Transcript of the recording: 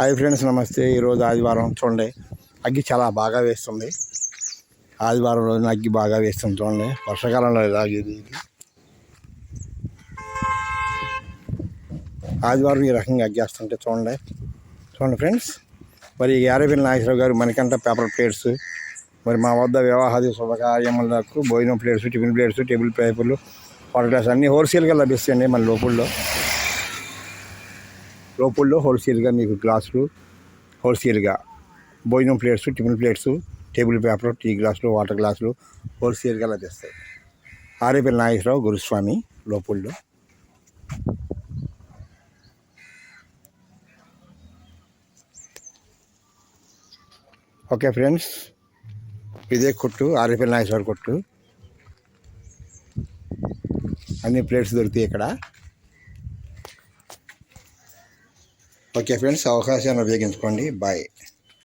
Hi friends, నమస్తే. ఈరోజు ఆదివారం చూడండి, అగ్గి చాలా బాగా వేస్తుంది. ఆదివారం రోజున అగ్గి బాగా వేస్తుంది చూడండి. వర్షాకాలంలో ఇది ఆదివారం ఈ రకంగా అగ్గి వేస్తుంటే చూడండి ఫ్రెండ్స్. మరి యారపల్లి నాగేశ్వరరావు గారు మణికంఠ పేపర్ ప్లేట్స్, మరి మా వద్ద వివాహాది శుభకార్యములకు భోజనం ప్లేట్స్, టిఫిన్ ప్లేట్స్, టేబుల్ పేపర్లు, వాటర్ గ్లాస్ అన్నీ హోల్సేల్గా లభిస్తాయండి. మన లోపల్లో హోల్సేల్గా మీకు గ్లాసులు, హోల్సేల్గా భోజనం plates, tiffin plates, table paper, tea గ్లాసులు, వాటర్ గ్లాసులు హోల్సేల్గా లభిస్తాయి. ఆరేపల్లి నాగేశ్వరరావు గురుస్వామి లోపల్లో. ఓకే ఫ్రెండ్స్, ఇదే కొట్టు, ఆరేపల్లి నాగేశ్వరరావు కొట్టు. అన్ని ప్లేట్స్ దొరుకుతాయి ఇక్కడ. ఓకే ఫ్రెండ్స్, అవకాశాన్ని ఉపయోగించుకోండి. బాయ్.